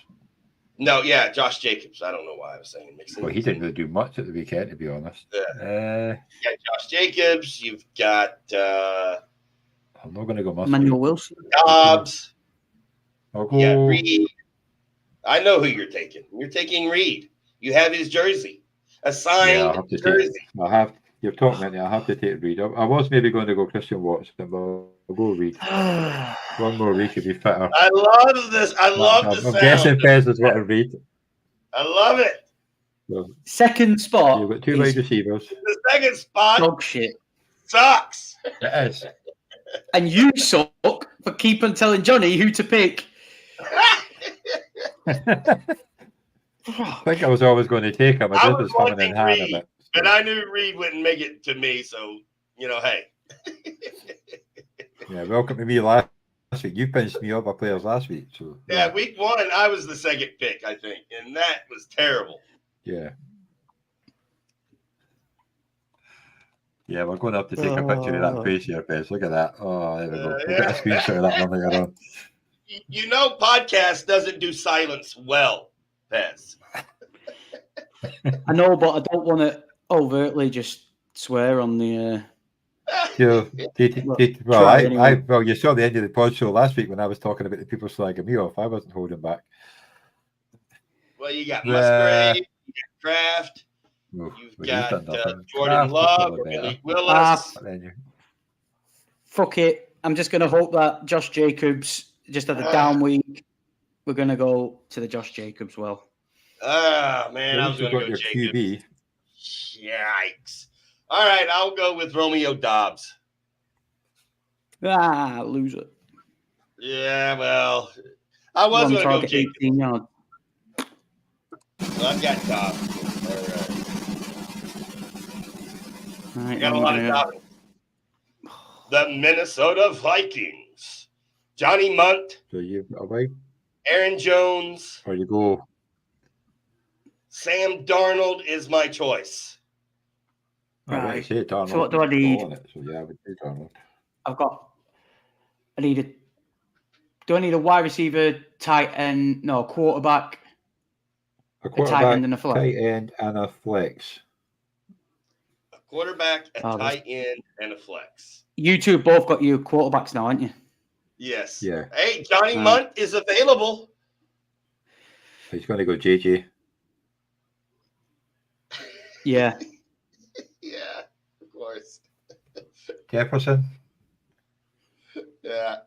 No, yeah, Josh Jacobs. I don't know why I was saying Mixon. Well, he didn't really do much at the weekend, to be honest. You got Josh Jacobs. You've got I'm not going to go Musgrave. Emmanuel Wilson. Dobbs. I'll You got go. Reed. I know who you're taking. You're taking Reed. You have his jersey. A signed Yeah, I have to jersey. You've talked about it. I have to take Reed. I was maybe going to go Christian Watson, but I'll go Reed. One more week to be fitter. I love this. I love the sound. I'm guessing Pez is what I read. I love it. So, Second spot. you've got two wide receivers. The second spot Dog shit. sucks. It is. And you suck for keeping telling Johnny who to pick. I think I was always going to take him. I I was was coming wanting in hand a Reed, bit. but I knew Reed wouldn't make it to me. So, hey. Yeah, welcome to me last week. You pinched me up by players last week. So Yeah, week 1, I was the second pick, I think. And that was terrible. Yeah. Yeah, we're going to have to take a picture of that face here, Pez. Look at that. Oh, there we go. We'll get a screenshot of that one later on. Podcast doesn't do silence well, Pez. I know, but I don't want to overtly just swear on the. Well, you saw the end of the pod show last week when I was talking about the people slagging me off. I wasn't holding back. Well, you got Musgrave, you got Kraft, you've got Jordan Love, Malik Willis. Fuck it. I'm just going to hope that Josh Jacobs just had a down week. We're going to go to the Josh Jacobs well. Ah, man, I was going to go Jacobs. QB. Yikes. All right, I'll go with Romeo Dobbs. Loser. Yeah, well, I was going to go Jacobs. 18 yards. Well, I've got Dobbs. All right. Got a lot of Dobbs. The Minnesota Vikings. Johnny Munt. So you away? Aaron Jones. Or you go? Sam Darnold is my choice. Right. Say Darnold. So what do I need? So yeah, I would say Darnold. Do I need a wide receiver, tight end, quarterback? A tight end and a flex. Tight end and a flex. A quarterback, a tight end, and a flex. You two both got your quarterbacks now, aren't you? Yes. Yeah. Hey, Johnny Munt is available. He's going to go JJ. Yeah. Yeah, of course. Jefferson. Yeah.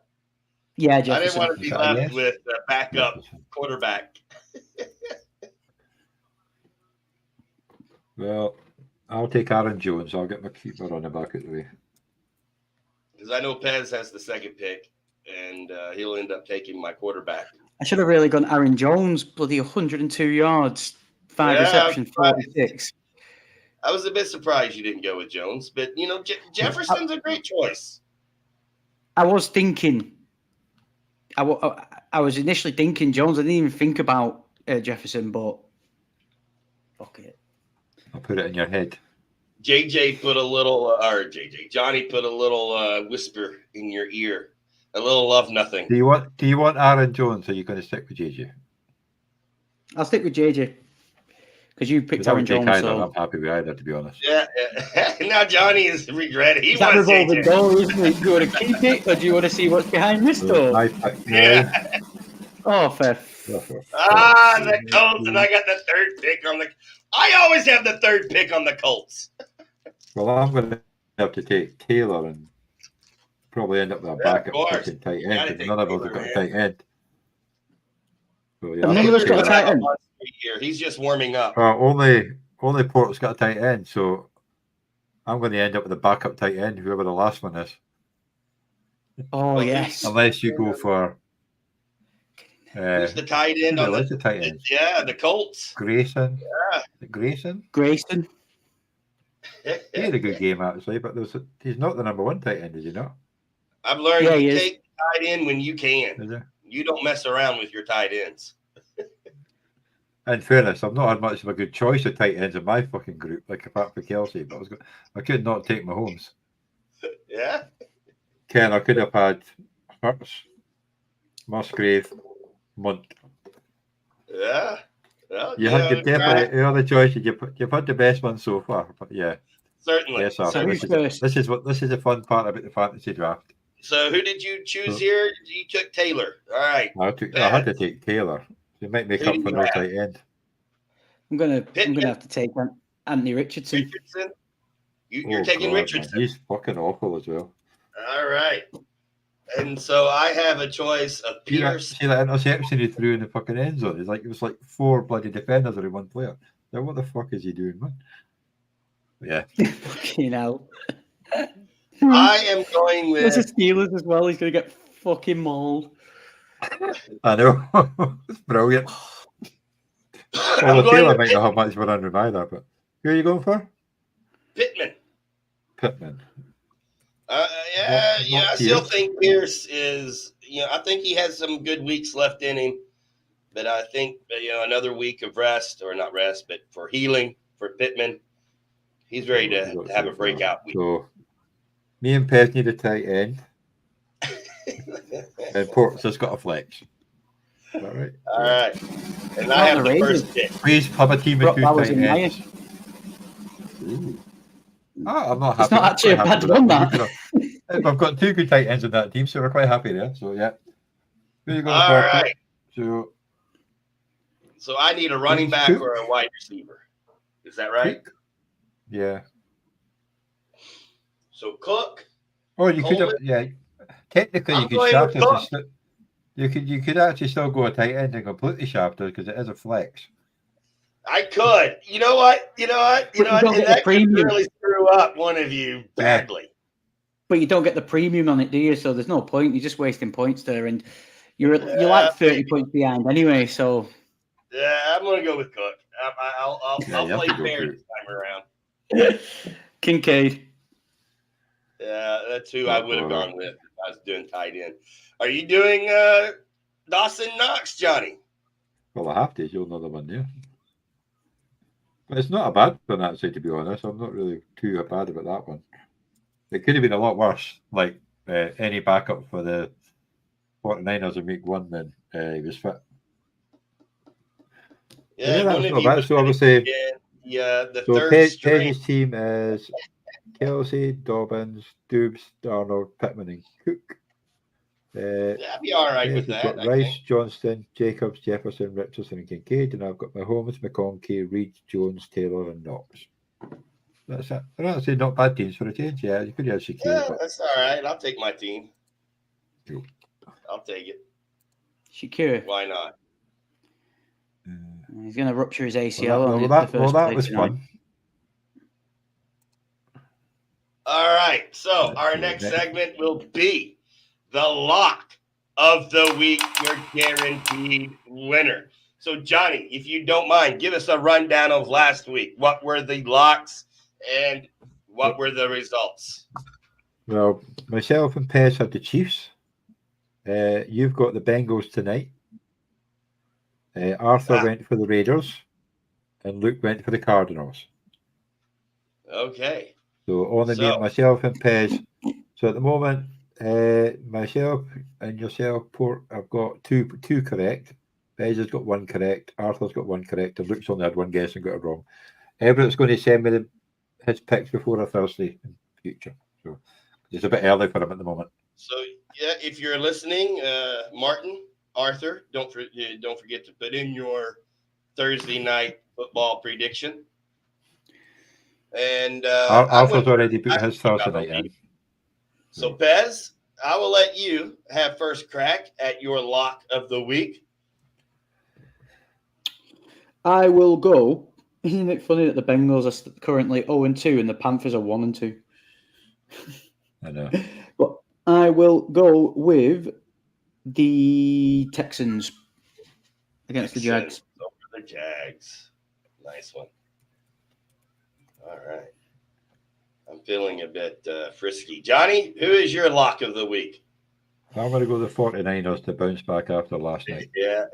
Yeah, Jefferson. I didn't want to be left with a backup quarterback. Well, I'll take Aaron Jones. I'll get my keeper on the back of the way. Because I know Pez has the second pick, and he'll end up taking my quarterback. I should have really gone Aaron Jones, bloody 102 yards, 5 receptions, 46. I was a bit surprised you didn't go with Jones, but, Jefferson's a great choice. I was thinking, I was initially thinking Jones. I didn't even think about Jefferson, but fuck it. I'll put it in your head. Johnny put a little whisper in your ear, a little love nothing. Do you want Aaron Jones, or are you going to stick with JJ? I'll stick with JJ because you picked Aaron Jones. So I'm happy with either, to be honest. Yeah. Now Johnny is regretting. He wants JJ. Door, isn't it? Do you want to keep it, or do you want to see what's behind this door? Yeah. Oh, fair. The Colts, and I got the third pick on the. I always have the third pick on the Colts. Well, I'm going to have to take Taylor and probably end up with a backup fucking tight end. None of us have got a tight end. So, yeah, none of us got a tight end. He's just warming up. Only Port's got a tight end, so I'm going to end up with a backup tight end, whoever the last one is. Oh, yes. Unless you go for. Who's the tight end on the tight end? Yeah, the Colts. Grayson. Yeah. Grayson. He had a good game actually, but he's not the number one tight end, did you know? I've learned tight end when you can. You don't mess around with your tight ends. In fairness, I've not had much of a good choice of tight ends in my fucking group, like apart from Kelsey, but I could not take Mahomes. Yeah. Ken, I could have had Hurts, Musgrave, Munt. Yeah. Well, You had definitely the other choices. You've had the best one so far, but yeah, certainly. Yes, sir. This is the fun part about the fantasy draft. So who did you choose here? You took Taylor. All right. I had to take Taylor. You might make up for no tight end. I'm gonna have to take Anthony Richardson. You're taking Richardson. Man. He's fucking awful as well. All right. And so I have a choice of Pierce. See that interception he threw in the fucking end zone? It was like 4 bloody defenders or one player. Now what the fuck is he doing, man? Yeah. Fucking hell. I am going with the Steelers as well. He's gonna get fucking mauled. I know. It's brilliant. Well, the Taylor might not have much run under either, but who are you going for? Pittman. I still think Pierce is, I think he has some good weeks left in him, but I think, another week of rest, or not rest, but for healing for Pittman, he's ready to have a breakout week. So, me and Pez need a tight end, and Pork's just got a flex. Is that right? All right. And I have the first pick. Please have a team with 2 tight ends. Oh, I'm not happy. It's not actually a bad one, that. I've got 2 good tight ends in that team, so we're quite happy there. So, yeah. Who are you going for? All right. So I need a running back or a wide receiver. Is that right? Yeah. So Cook. Oh, you could have, yeah. Technically, you could shaft it. You could actually still go a tight end and completely shaft it because it is a flex. I could. You know what? And that could really screw up one of you badly. But you don't get the premium on it, do you? So there's no point. You're just wasting points there, and you're like 30 points behind anyway. So yeah, I'm gonna go with Cook. I'll play fair this time around. Kincaid. Yeah, that's who I would have gone with if I was doing tight end. Are you doing Dawson Knox, Johnny? Well, I have to. You'll know the one there. But it's not a bad one, actually, to be honest. I'm not really too bad about that one. It could have been a lot worse, like any backup for the 49ers in week 1 when he was fit. Yeah, that's not bad. So obviously, the so third string. Pez's team is Kelsey, Dobbins, Dubes, Darnold, Pittman, and Cook. I'd be all right with that. Got Rice, Johnston, Jacobs, Jefferson, Richardson, and Kincaid, and I've got Mahomes, McConkey, Reed, Jones, Taylor, and Knox. That's it. They're actually not bad teams for a change. Yeah, you could have Shakir. Yeah, that's all right. I'll take my team. Cool. I'll take it. Shakir. Why not? He's going to rupture his ACL. That was fun. All right. So our next segment will be the lock of the week, your guaranteed winner. So, Johnny, if you don't mind, give us a rundown of last week. What were the locks and what were the results? Well, myself and Pez have the Chiefs. You've got the Bengals tonight. Arthur went for the Raiders, and Luke went for the Cardinals. Okay. So only me, myself and Pez. So at the moment, myself and yourself, Port, I've got two correct. Pez has got 1 correct. Arthur's got 1 correct. And Luke's only had 1 guess and got it wrong. Everett's going to send me his picks before a Thursday in the future. So it's a bit early for him at the moment. So yeah, if you're listening, Martin, Arthur, don't forget to put in your Thursday night football prediction. And Arthur's already put his Thursday night in. So Pez, I will let you have first crack at your lock of the week. I will go. Isn't it funny that the Bengals are currently 0-2 and the Panthers are 1-2? I know. But I will go with the Texans against the Jags. Over the Jags. Nice one. All right. I'm feeling a bit frisky. Johnny, who is your lock of the week? I'm going to go the 49ers to bounce back after last night. Yeah.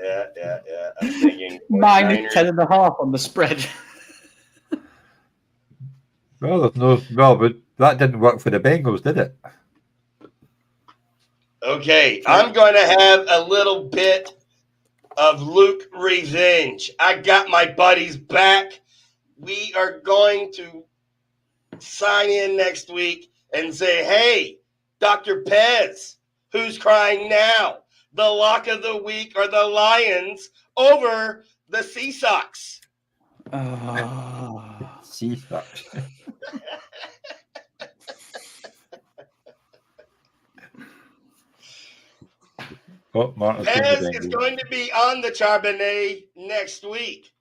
I'm thinking Minus 10.5 on the spread. Well, but that didn't work for the Bengals, did it? Okay, I'm going to have a little bit of Luke revenge. I got my buddies back. We are going to sign in next week and say, hey, Dr. Pez, who's crying now? The lock of the week are the Lions over the Sea Sox. Sea Sox. Pez is going to be on the Charbonnet next week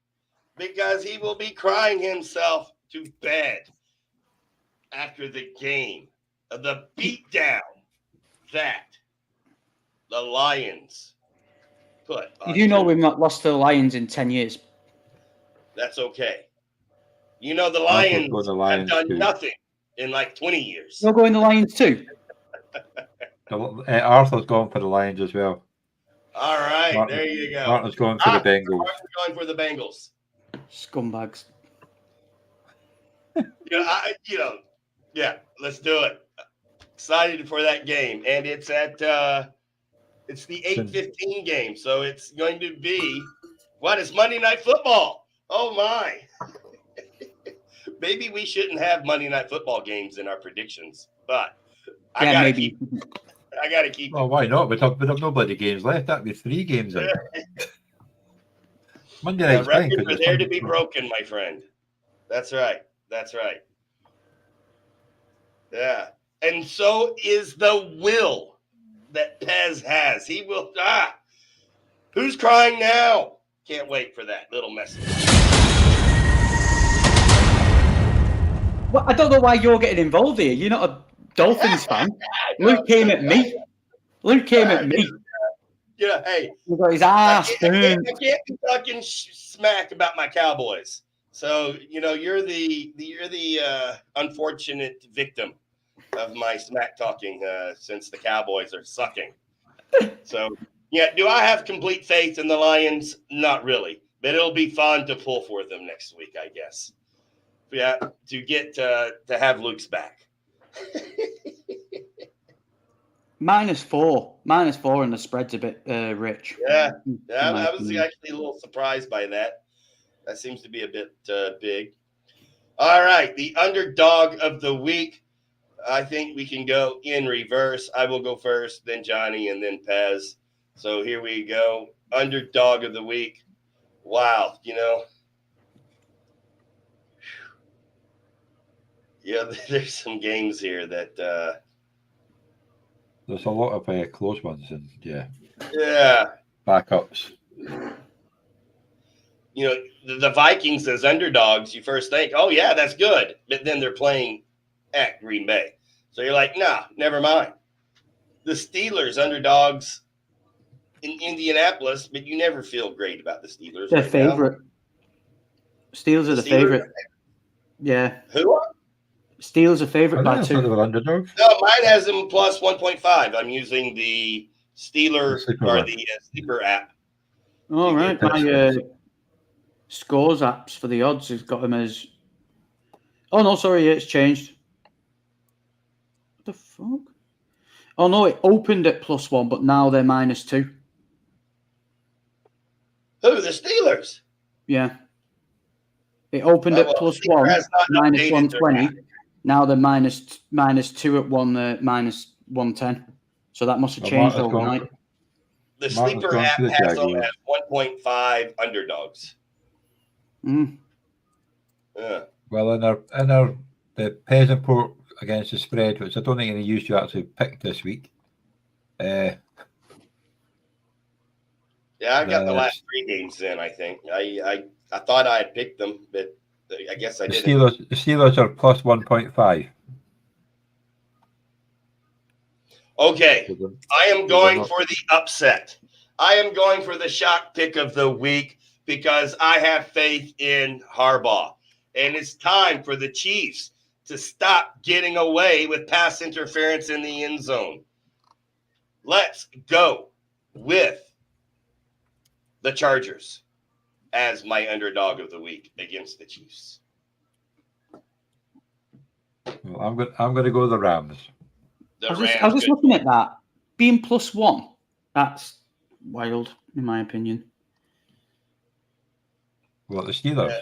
because he will be crying himself to bed after the game of the beatdown that the Lions put on. You do know we've not lost to the Lions in 10 years. That's okay. You know the Lions have done nothing in like 20 years. You're going the Lions too? Arthur's going for the Lions as well. All right, there you go. Martin's going for the Bengals. Martin's going for the Bengals. Scumbags. Yeah, let's do it. Excited for that game, and it's at it's the 8:15 game, so it's going to be it's Monday Night Football. Oh my! Maybe we shouldn't have Monday Night Football games in our predictions, but I gotta keep. Well, why not? We have no bloody games left. That'd be 3 games out. Monday night's fine. Records are there to be broken, my friend. That's right. Yeah. And so is the will that Pez has. He will. Who's crying now? Can't wait for that little message. Well, I don't know why you're getting involved here. You're not a Dolphins fan. Luke came at me. Yeah, hey. He got his ass. I can't be talking smack about my Cowboys. So you're the unfortunate victim of my smack talking since the Cowboys are sucking. So do I have complete faith in the Lions? Not really, but it'll be fun to pull for them next week, I guess. Yeah, to get to have Luke's back. -4, and the spread's a bit rich. Yeah, I was actually a little surprised by that. That seems to be a bit big. All right, the underdog of the week. I think we can go in reverse. I will go first, then Johnny, and then Pez. So here we go. Underdog of the week. Wow, Yeah, there's some games here that there's a lot of close ones, and backups. The Vikings as underdogs. You first think, oh yeah, that's good, but then they're playing at Green Bay, so you're like, nah, never mind. The Steelers underdogs in Indianapolis, but you never feel great about the Steelers. They're favorite. Steelers are the favorite. Yeah. Who are? Steelers are favorite by 2. Underdogs? No, mine has them plus 1.5. I'm using the Steeler or the Sleeper app. All right. My scores apps for the odds has got them as. Oh no, sorry, it's changed. What the fuck? Oh no, it opened at +1, but now they're -2. Who? The Steelers? Yeah. It opened at +1, -120. Now they're -2 at -110. So that must have changed overnight. The Sleeper app has them at 1.5 underdogs. Yeah. Well, in the Pez Pork against the spread, which I don't think any of you actually picked this week. Yeah, I got the last 3 games in. I think I thought I had picked them, but I guess I didn't. The Steelers are plus 1.5. Okay, I am going for the upset. I am going for the shock pick of the week because I have faith in Harbaugh. And it's time for the Chiefs to stop getting away with pass interference in the end zone. Let's go with the Chargers as my underdog of the week against the Chiefs. Well, I'm going to go the Rams. The I was just Rams. looking at that. Being +1, that's wild, in my opinion. What, the Steelers?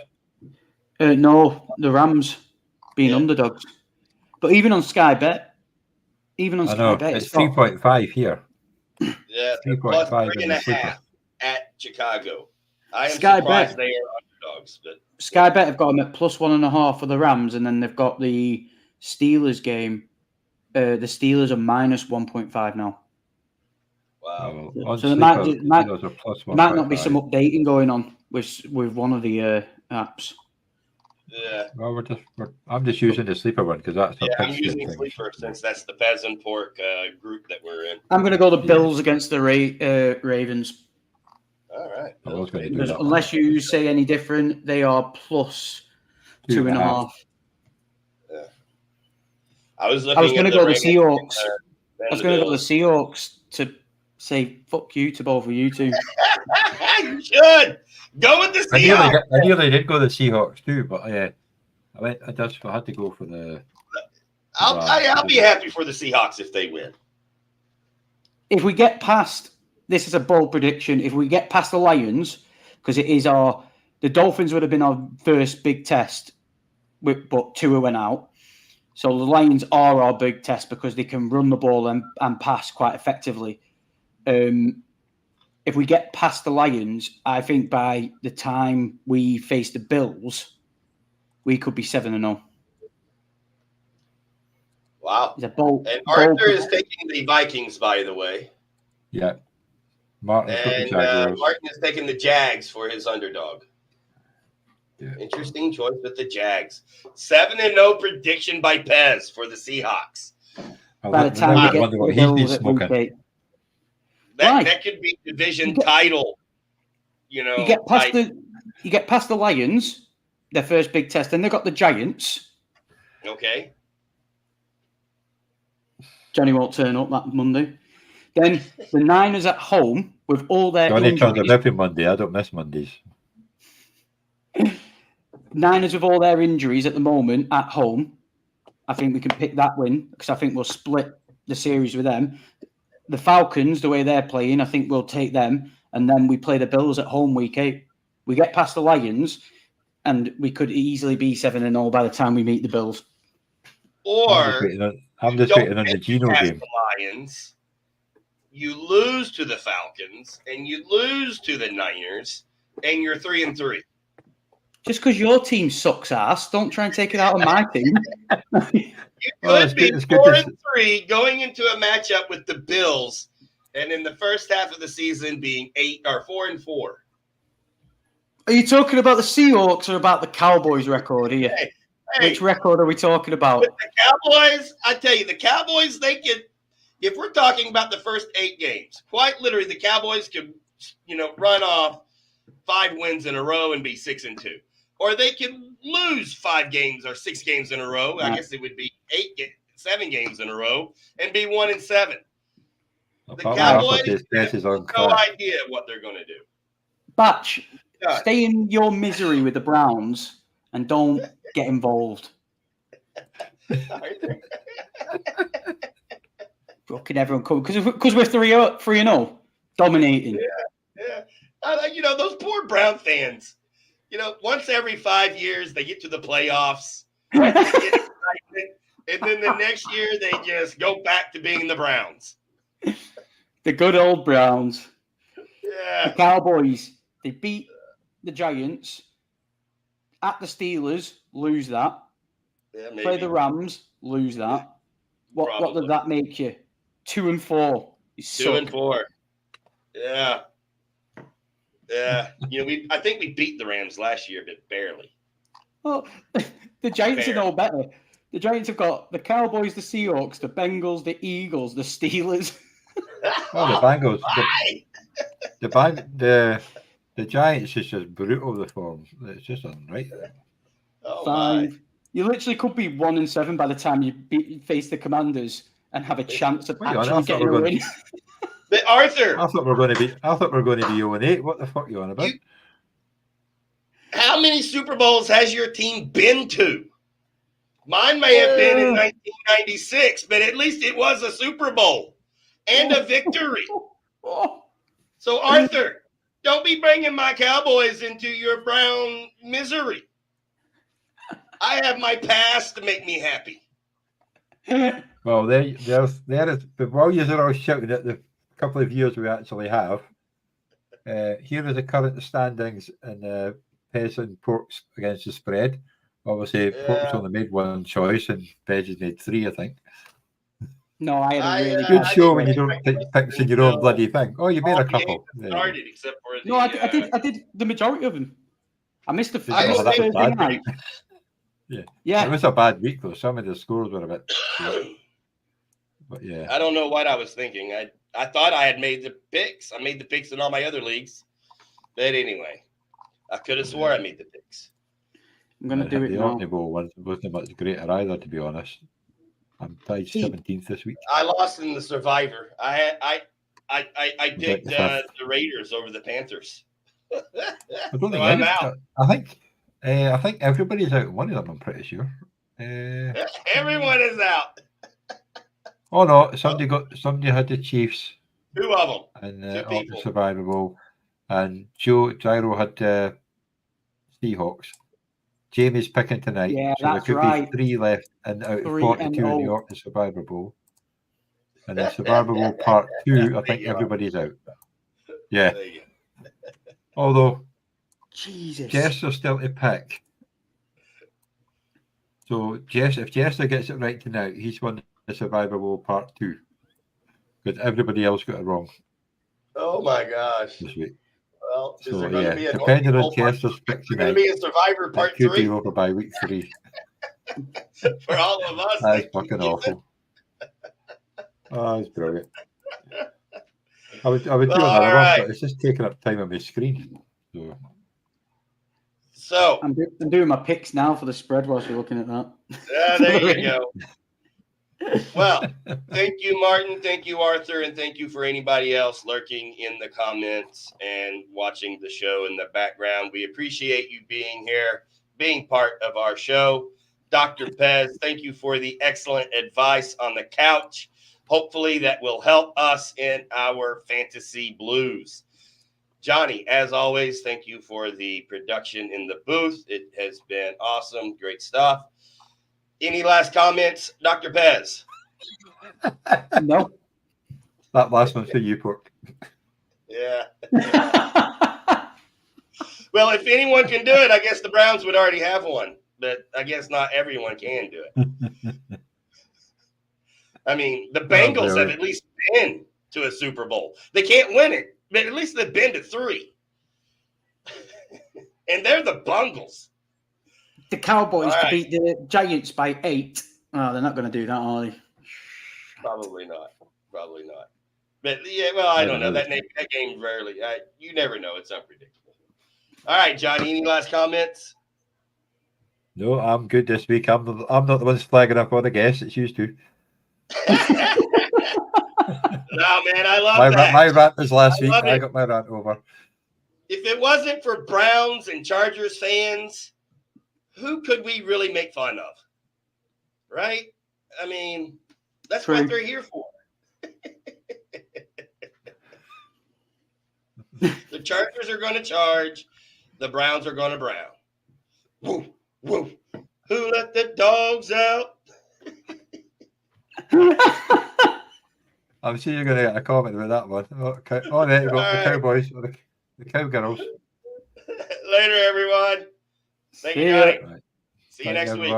No, the Rams being underdogs. But even on Sky Bet, it's 3.5 here. Yeah, 3.5 +3.5 at Chicago. I am Sky surprised Bet. they are underdogs. But Sky Bet have got them at +1.5 for the Rams, and then they've got the Steelers game. The Steelers are -1.5 now. wow. So there might not be some updating going on with one of the apps. Yeah. Well, I'm just using the sleeper one because that's I'm using sleeper since that's the Pez Pork group that we're in. I'm going to go the Bills against the Ravens. All right. I was going to do Because that. unless you say any different, they are +2.5. Yeah. I was going to go the Seahawks. I was going to go the Bills. Seahawks to say fuck you to both of you two. You should go with the Seahawks. I nearly did go the Seahawks too, but I had to go for the. I'll be happy for the Seahawks if they win. If we get past, this is a bold prediction. If we get past the Lions, because the Dolphins would have been our first big test, but Tua went out. So the Lions are our big test because they can run the ball and pass quite effectively. If we get past the Lions, I think by the time we face the Bills, we could be 7-0. Wow. It's a bold, and Arthur is taking the Vikings, by the way. Yeah. Martin is taking the Jags for his underdog. Yeah. Interesting choice with the Jags. 7-0 prediction by Pez for the Seahawks. By the time we get to the Bills at week 8. That could be division title. You get past the Lions, their first big test, then they've got the Giants. Okay. Johnny won't turn up that Monday. Then the Niners at home with all their injuries. Johnny turns up every Monday. I don't miss Mondays. Niners with all their injuries at the moment at home. I think we can pick that win because I think we'll split the series with them. The Falcons, the way they're playing, I think we'll take them. And then we play the Bills at home week 8. We get past the Lions and we could easily be 7-0 by the time we meet the Bills. Or I'm just waiting on the Geno game. The Lions, you lose to the Falcons and you lose to the Niners, and you're 3-3. Just because your team sucks ass, don't try and take it out of my team. You could be 4-3 going into a matchup with the Bills, and in the first half of the season being 4-4. Are you talking about the Seahawks or about the Cowboys record here? Hey, which record are we talking about? With the Cowboys, I tell you, the Cowboys, they can, if we're talking about the first 8 games, quite literally, the Cowboys could, run off 5 wins in a row and be 6-2. Or they can lose 5 games or 6 games in a row. I guess it would be 7 games in a row and be 1-7. The Cowboys have no idea what they're going to do. Batch, stay in your misery with the Browns and don't get involved. Fucking everyone cool because we're 3-0, dominating. Yeah. Those poor Brown fans. Once every 5 years they get to the playoffs, and then the next year they just go back to being the Browns. The good old Browns. Yeah. The Cowboys, they beat the Giants. At the Steelers, lose that. Yeah, maybe. Play the Rams, lose that. What does that make you? 2-4. 2-4. Yeah. Yeah. I think we beat the Rams last year, but barely. Well, the Giants are no better. The Giants have got the Cowboys, the Seahawks, the Bengals, the Eagles, the Steelers. Oh, the Bengals. The Giants is just brutal, the forms. It's just unright. Oh, 5. You literally could be 1-7 by the time you face the Commanders and have a chance of actually getting a win. But Arthur, I thought we were going to be 0-8. What the fuck are you on about? How many Super Bowls has your team been to? Mine may have been in 1996, but at least it was a Super Bowl and a victory. So, Arthur, don't be bringing my Cowboys into your Brown misery. I have my past to make me happy. Well, there is. But while you are all shouting at the couple of years we actually have, here are the current standings in Pez and Pork's against the spread. Obviously, Pork's only made one choice, and Pez has made 3, I think. No, I had a really good show when you don't take picks in your own bloody thing. Oh, you made a couple. Started, except for the, no, I did the majority of them. I missed the first that was Thursday night. Yeah. It was a bad week though. Some of the scores were a bit. But yeah. I don't know what I was thinking. I thought I had made the picks. I made the picks in all my other leagues. But anyway, I could have swore I made the picks. I'm going to do it the now. Omni Bowl wasn't much greater either, to be honest. I'm tied 17th this week. I lost in the Survivor. I picked the Raiders over the Panthers. I don't think I'm out. I think everybody's out. One of them, I'm pretty sure. Everyone is out. Oh no! Somebody had the Chiefs. 2 of them. And the Survivor Bowl, and Gyro had the Seahawks. Jamie's picking tonight, yeah, so there could be 3 left and out of 42 in the Orca Survivor Bowl. And the Survivor Bowl Part 2, I think everybody's out. Yeah. Although, Jester's still to pick. So, if Jester gets it right tonight, he's won the Survivor Bowl Part 2. But everybody else got it wrong. Oh my gosh. This week. Well, so, depending on Chester's pick tonight, going to be a Survivor Part 3. Could be over by week 3. For all of us. That's fucking awful. Oh, it's brilliant. I would do another one, but it's just taking up time on my screen. So I'm doing my picks now for the spread whilst you're looking at that. Yeah, there you go. Well, thank you, Martin. Thank you, Arthur. And thank you for anybody else lurking in the comments and watching the show in the background. We appreciate you being here, being part of our show. Dr. Pez, thank you for the excellent advice on the couch. Hopefully that will help us in our fantasy blues. Johnny, as always, thank you for the production in the booth. It has been awesome. Great stuff. Any last comments, Dr. Pez? No. That last one's for you, Pork. Yeah. Well, if anyone can do it, I guess the Browns would already have one. But I guess not everyone can do it. I mean, the Bengals have at least been to a Super Bowl. They can't win it, but at least they've been to 3. And they're the Bungles. The Cowboys to beat the Giants by 8. Oh, they're not going to do that, are they? Probably not. But yeah, well, I don't know. That game rarely. You never know. It's unpredictable. All right, Johnny. Any last comments? No, I'm good this week. I'm not the one flagging up all the guests. It's used to. No, man, I love that. My rant was last week. I got my rant over. If it wasn't for Browns and Chargers fans, who could we really make fun of? Right? I mean, that's what they're here for. The Chargers are going to charge. The Browns are going to brown. Woo, woo. Who let the dogs out? I'm sure you're going to get a comment about that one. Okay. Oh, there you go. The Cowboys, or the Cowgirls. Later, everyone. Thank you, Johnny. See you next week.